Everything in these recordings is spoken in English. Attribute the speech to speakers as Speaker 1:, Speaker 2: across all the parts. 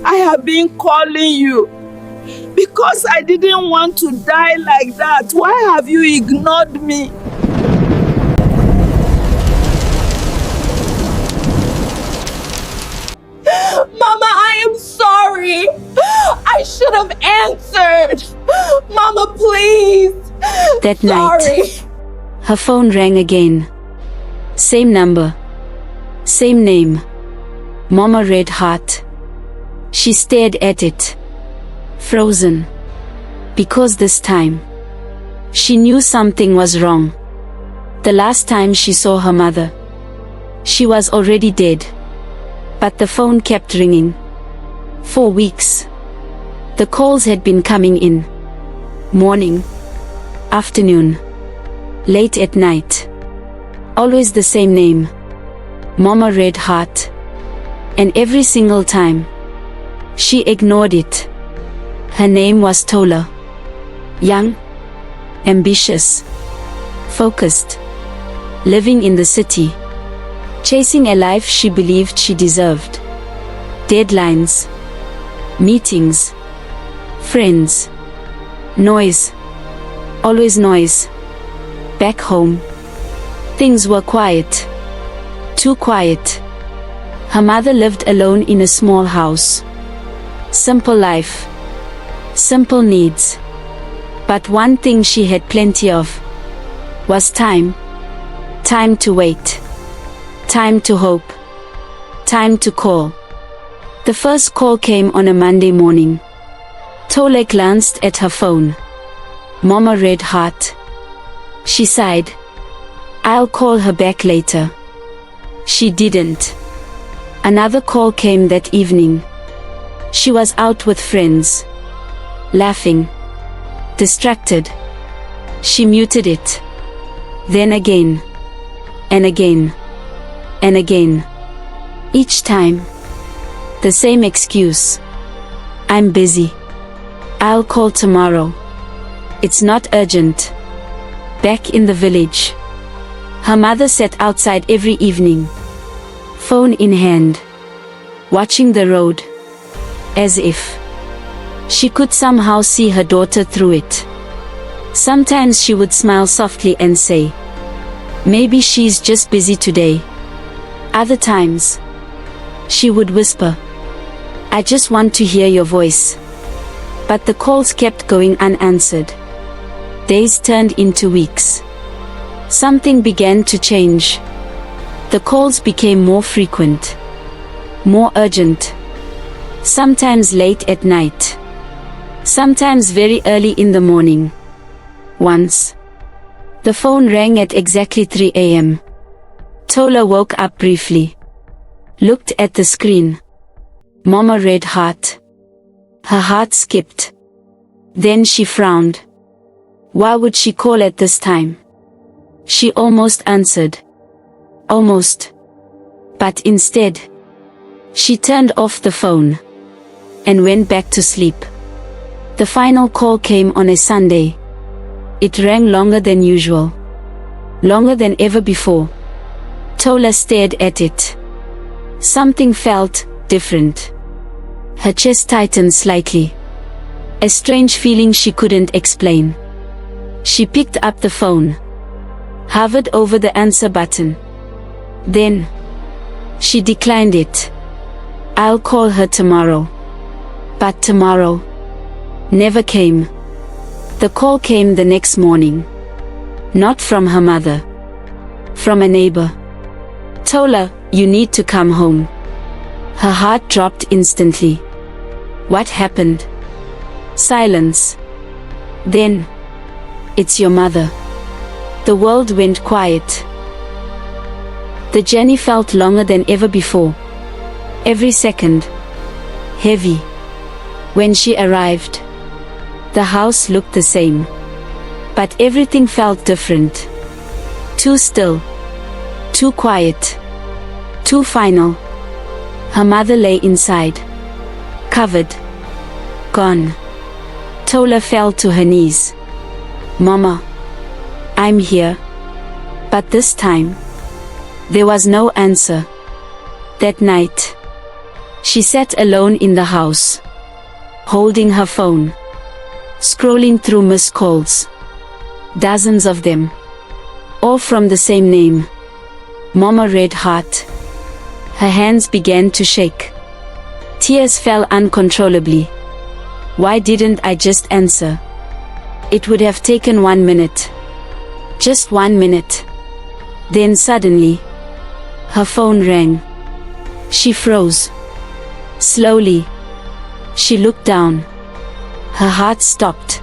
Speaker 1: I have been calling you because I didn't want to die like that. Why have you ignored me?
Speaker 2: Mama, I am sorry. I should have answered. Mama, please.
Speaker 3: That night, her phone rang again. Same number. Same name. Mama Red Heart. She stared at it. Frozen. Because this time, she knew something was wrong. The last time she saw her mother, she was already dead. But the phone kept ringing. 4 weeks. The calls had been coming in. Morning. Afternoon. Late at night. Always the same name. Mama Red Heart. And every single time, she ignored it. Her name was Tola. Young. Ambitious. Focused. Living in the city. Chasing a life she believed she deserved. Deadlines. Meetings. Friends. Noise. Always noise. Back home, things were quiet. Too quiet. Her mother lived alone in a small house. Simple life. Simple needs. But one thing she had plenty of was time. Time to wait. Time to hope. Time to call. The first call came on a Monday morning. Tola glanced at her phone. Mama Red Heart. She sighed. I'll call her back later. She didn't. Another call came that evening. She was out with friends. Laughing. Distracted. She muted it. Then again. And again. And again. Each time, the same excuse. I'm busy. I'll call tomorrow. It's not urgent. Back in the village, her mother sat outside every evening, phone in hand, watching the road, as if she could somehow see her daughter through it. Sometimes she would smile softly and say, maybe she's just busy today. Other times, she would whisper, I just want to hear your voice. But the calls kept going unanswered. Days turned into weeks. Something began to change. The calls became more frequent, more urgent. Sometimes late at night. Sometimes very early in the morning. Once, the phone rang at exactly 3 a.m. Tola woke up briefly. Looked at the screen. Mama Red Heart. Her heart skipped. Then she frowned. Why would she call at this time? She almost answered. Almost. But instead, she turned off the phone and went back to sleep. The final call came on a Sunday. It rang longer than usual. Longer than ever before. Tola stared at it. Something felt different. Her chest tightened slightly. A strange feeling she couldn't explain. She picked up the phone. Hovered over the answer button. Then, she declined it. I'll call her tomorrow. But tomorrow never came. The call came the next morning. Not from her mother. From a neighbor. Tola, you need to come home. Her heart dropped instantly. What happened? Silence. Then, it's your mother. The world went quiet. The journey felt longer than ever before. Every second. Heavy. When she arrived, the house looked the same. But everything felt different. Too still. Too quiet. Too final. Her mother lay inside. Covered. Gone. Tola fell to her knees. Mama. I'm here. But this time, there was no answer. That night, She sat alone in the house, holding her phone, scrolling through missed calls. Dozens of them, all from the same name, Mama Red Heart. Her hands began to shake. Tears fell uncontrollably. Why didn't I just answer? It would have taken 1 minute. Just 1 minute. Then suddenly, her phone rang. She froze. Slowly, she looked down. Her heart stopped.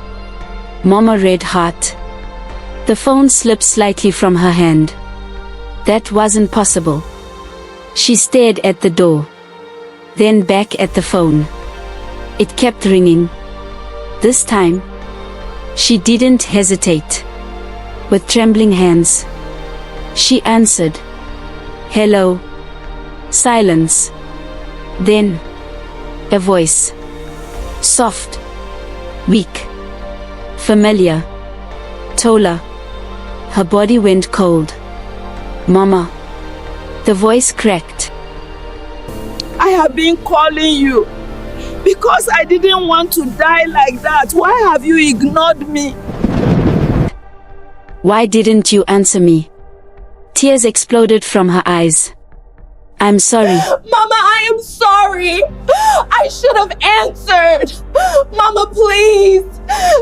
Speaker 3: Mama Red Heart. The phone slipped slightly from her hand. That wasn't possible. She stared at the door, then back at the phone. It kept ringing. This time, she didn't hesitate. With trembling hands, she answered. Hello. Silence. Then, a voice. Soft. Weak. Familiar. Tola. Her body went cold. Mama. The voice cracked.
Speaker 1: I have been calling you because I didn't want to die like that. Why have you ignored me?
Speaker 3: Why didn't you answer me? Tears exploded from her eyes. I'm sorry.
Speaker 2: Mama, I am sorry. I should have answered. Mama, please.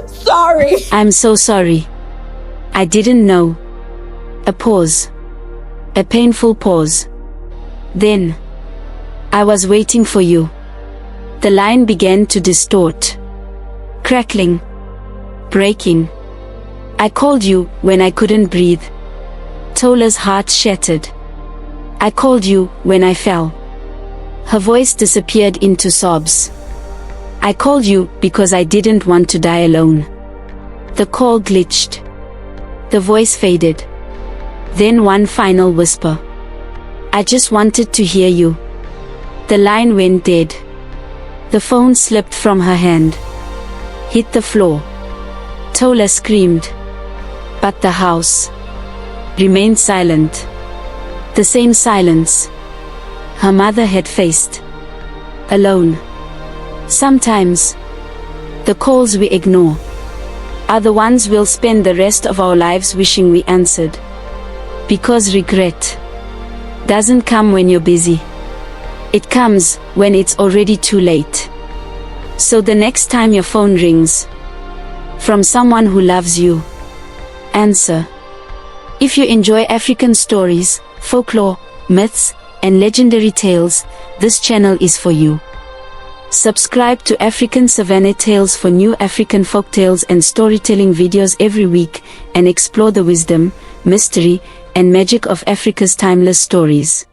Speaker 2: Sorry.
Speaker 3: I'm so sorry. I didn't know. A pause. A painful pause. Then, I was waiting for you. The line began to distort. Crackling. Breaking. I called you when I couldn't breathe. Tola's heart shattered. I called you when I fell. Her voice disappeared into sobs. I called you because I didn't want to die alone. The call glitched. The voice faded. Then one final whisper. I just wanted to hear you. The line went dead. The phone slipped from her hand, hit the floor. Tola screamed. But the house remained silent. The same silence her mother had faced. Alone. Sometimes, the calls we ignore are the ones we'll spend the rest of our lives wishing we answered. Because regret doesn't come when you're busy. It comes when it's already too late. So the next time your phone rings from someone who loves you, answer. If you enjoy African stories, folklore, myths, and legendary tales, this channel is for you. Subscribe to African Savannah Tales for new African folktales and storytelling videos every week, and explore the wisdom, mystery, and magic of Africa's timeless stories.